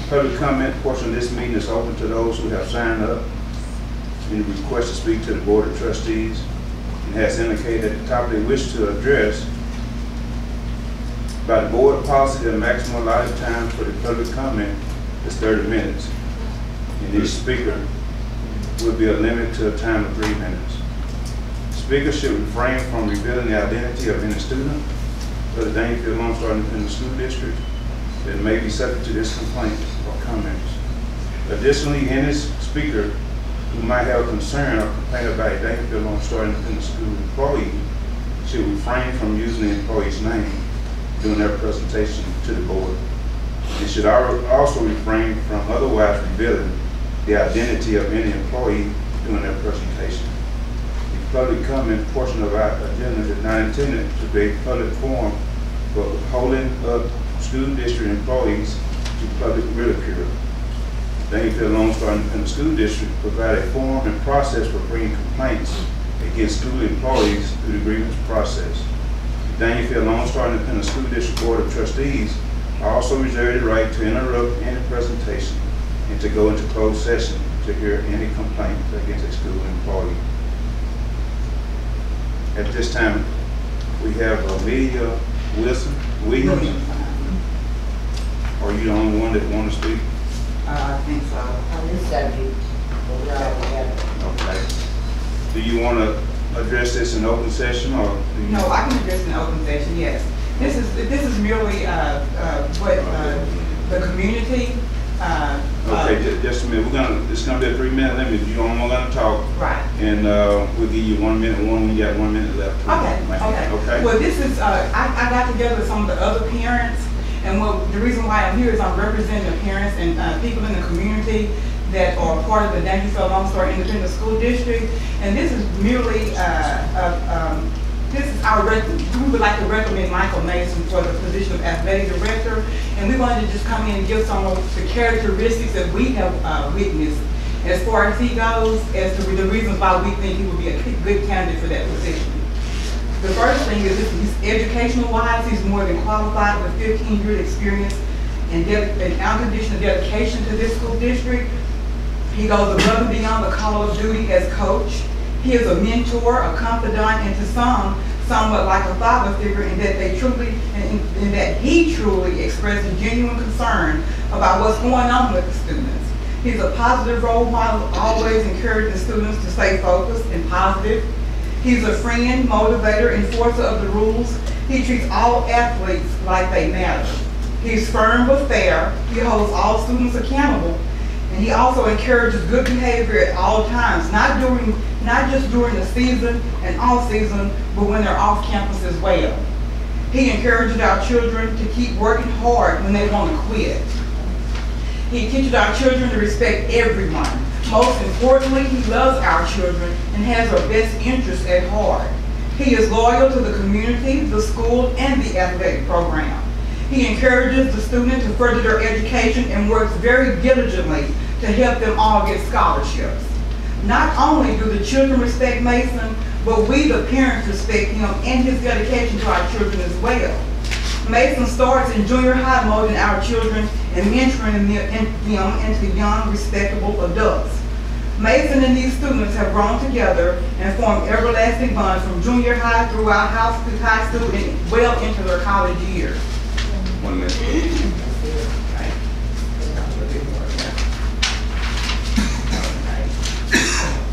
Public comment portion of this meeting is open to those who have signed up and request to speak to the Board of Trustees and has indicated at the top they wish to address. By the board policy, the maximum allotted time for the public comment is 30 minutes. And each speaker will be limited to a time of 3 minutes. Speakers should refrain from revealing the identity of any student of the Daingerfield Lone Star Independent School District that may be subject to this complaint or comments. Additionally, any speaker who might have a concern or complaint about a Daingerfield Lone Star Independent School employee should refrain from using the employee's name during their presentation to the board. They should also refrain from otherwise revealing the identity of any employee during their presentation. The public comment portion of our agenda is not intended to be a public forum for holding up school district employees to public ridicule. Daingerfield Lone Star Independent School District provide a forum and process for bringing complaints against school employees through the grievance process. The Daingerfield Lone Star Independent School District Board of Trustees also reserve the right to interrupt any presentation and to go into closed session to hear any complaint against a school employee. At this time, we have Amelia Williams. Are you the only one that want to speak? I think so. On this subject, we're all together. Okay. Do you want to address this in open session, or? No, I can address it in open session. Yes. This is merely what the community. Okay, just a minute. It's gonna be a 3-minute limit. You don't want to talk. Right. And we'll give you 1 minute. When you got 1 minute left. Okay. Well, this is I got together with some of the other parents, and the reason why I'm here is I'm representing the parents and people in the community that are part of the Daingerfield Lone Star Independent School District, and this is merely this is we would like to recommend Michael Mason for the position of athletic director, and we wanted to just come in and give some of the characteristics that we have witnessed as far as he goes, as to the reasons why we think he would be a good candidate for that position. The first thing is he's educational-wise, he's more than qualified with 15 years experience and unconditional dedication to this school district. He goes above and beyond the call of duty as coach. He is a mentor, a confidant, and to some, somewhat like a father figure in that he truly expresses genuine concern about what's going on with the students. He's a positive role model, always encouraging students to stay focused and positive. He's a friend, motivator, enforcer of the rules. He treats all athletes like they matter. He's firm but fair. He holds all students accountable. And he also encourages good behavior at all times, not just during the season and off season, but when they're off campus as well. He encourages our children to keep working hard when they want to quit. He teaches our children to respect everyone. Most importantly, he loves our children and has our best interests at heart. He is loyal to the community, the school, and the athletic program. He encourages the student to further their education and works very diligently to help them all get scholarships. Not only do the children respect Mason, but we, the parents, respect him and his dedication to our children as well. Mason starts in junior high molding our children and mentoring them into young, respectable adults. Mason and these students have grown together and formed everlasting bonds from junior high throughout high school and well into their college years. 1 minute.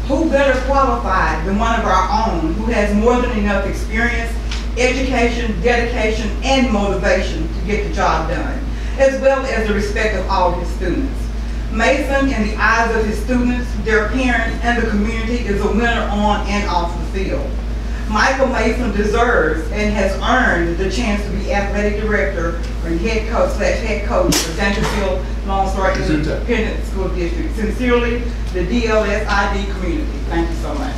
Who better qualified than one of our own who has more than enough experience, education, dedication, and motivation to get the job done, as well as the respect of all his students. Mason, in the eyes of his students, their parents, and the community, is a winner on and off the field. Michael Mason deserves and has earned the chance to be athletic director or head coach of Daingerfield Lone Star Independent School District. Sincerely, the DLSID community. Thank you so much.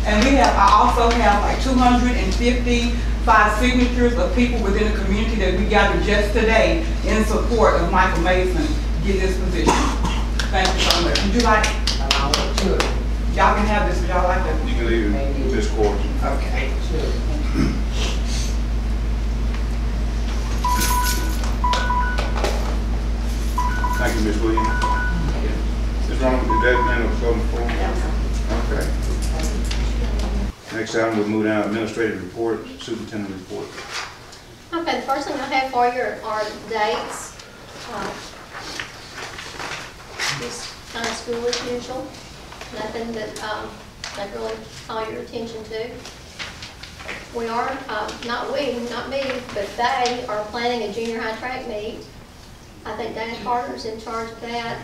And I also have like 255 signatures of people within the community that we gathered just today in support of Michael Mason getting this position. Thank you so much. Would you like? Y'all can have this, but y'all like that? You can leave it this court. Okay. you, Ms. Williams. Ms. Ronald, did that plan of closing form? Okay. Next item, we'll move down administrative report, superintendent report. Okay, the first thing I have for you are dates. Just kind of school as usual. Nothing that I'd really call your attention to. We are, not me, but they are planning a junior high track meet. I think Dana Carter's in charge of that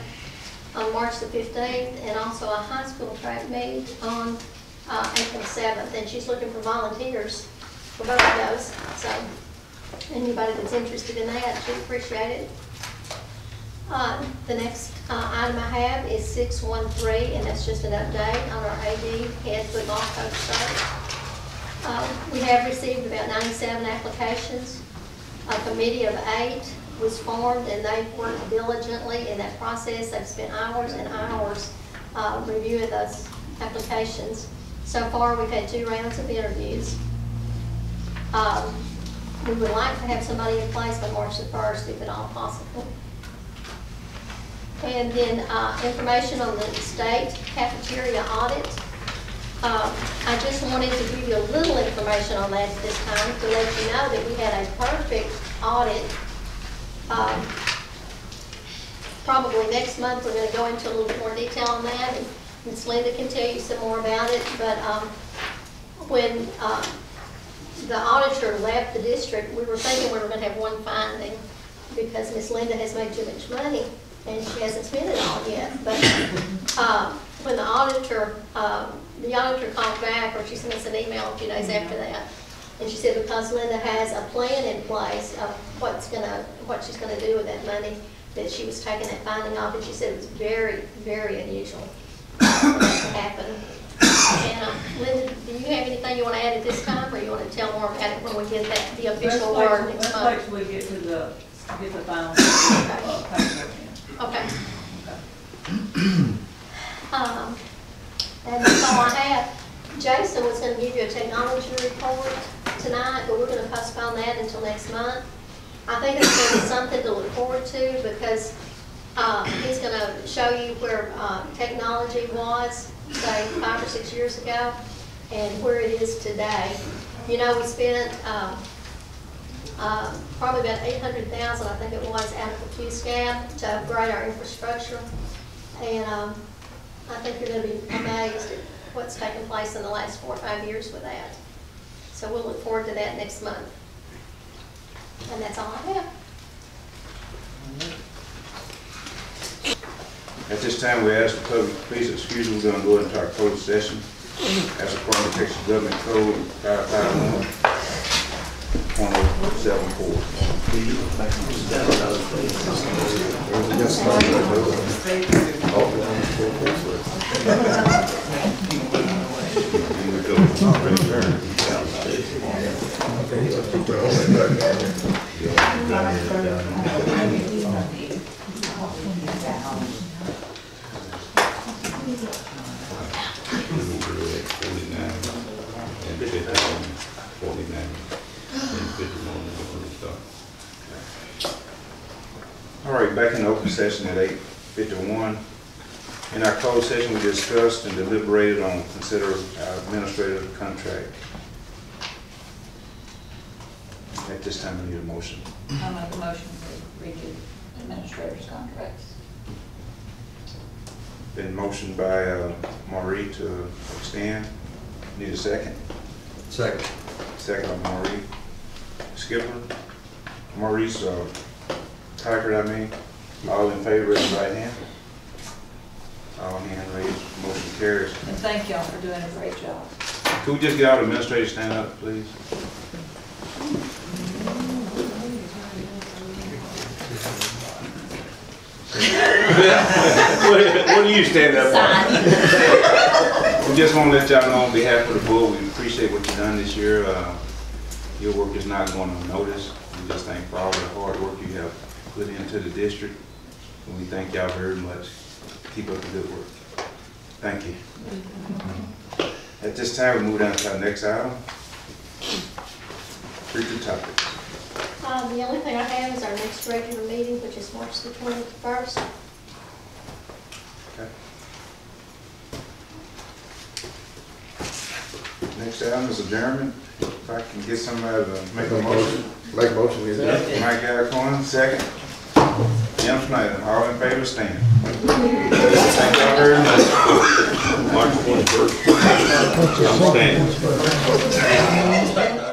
on March the 15th, and also a high school track meet on April 7th. And she's looking for volunteers for both of those. So anybody that's interested in that, she'd appreciate it. The next item I have is 613, and that's just an update on our AD head football coach search. We have received about 97 applications. A committee of 8 was formed, and they've worked diligently in that process. They've spent hours and hours reviewing those applications. So far, we've had 2 rounds of interviews. We would like to have somebody in place by March the 1st, if at all possible. And then information on the state cafeteria audit. I just wanted to give you a little information on that this time to let you know that we had a perfect audit. Probably next month we're going to go into a little bit more detail on that, and Ms. Linda can tell you some more about it. But when the auditor left the district, we were thinking we were going to have one finding because Ms. Linda has made too much money and she hasn't spent it all yet. But when the auditor called back, or she sent us an email a few days after that, and she said because Linda has a plan in place of what she's gonna do with that money, that she was taking that finding off, and she said it was very, very unusual for that to happen. And Linda, do you have anything you want to add at this time, or you want to tell more about it when we get the official word next month? Let's wait till we get to the final paperwork. Okay. And that's all I have. Jason was going to give you a technology report tonight, but we're going to postpone that until next month. I think it's going to be something to look forward to because he's going to show you where technology was, say, 5 or 6 years ago, and where it is today. You know, we spent probably about $800,000, I think it was, out of the QSCAB to upgrade our infrastructure. And I think you're going to be amazed at what's taken place in the last 4 or 5 years with that. So we'll look forward to that next month. And that's all I have. At this time, we ask the public, please excuse me, we're going to go into our closed session. As a part of Texas Government Code 551.074. All right, back in the open session at 8:51. In our closed session, we discussed and deliberated on consider our administrative contract. At this time, we need a motion. I'll make a motion to read the administrator's contracts. Been motioned by Marie to extend. Need a second? Second. Second by Marie. Skipper. Maurice Tiger, all in favor, raise your right hand. All hand raised, motion carries. And thank y'all for doing a great job. Could we just get our administrator stand up, please? What do you stand up for? We just want to let y'all know on behalf of the board, we appreciate what you've done this year. Your work is not going unnoticed. We just thank for all the hard work you have put into the district, and we thank y'all very much. Keep up the good work. Thank you. At this time, we move down to our next item. Future topics. The only thing I have is our next regular meeting, which is March the 21st. Okay. Next item is adjournment. If I can get somebody to make a motion. Make a motion, is that? Mike Alcorn, second. Jim Snyder, all in favor, stand. Thank y'all very much. March 21st. I'm standing.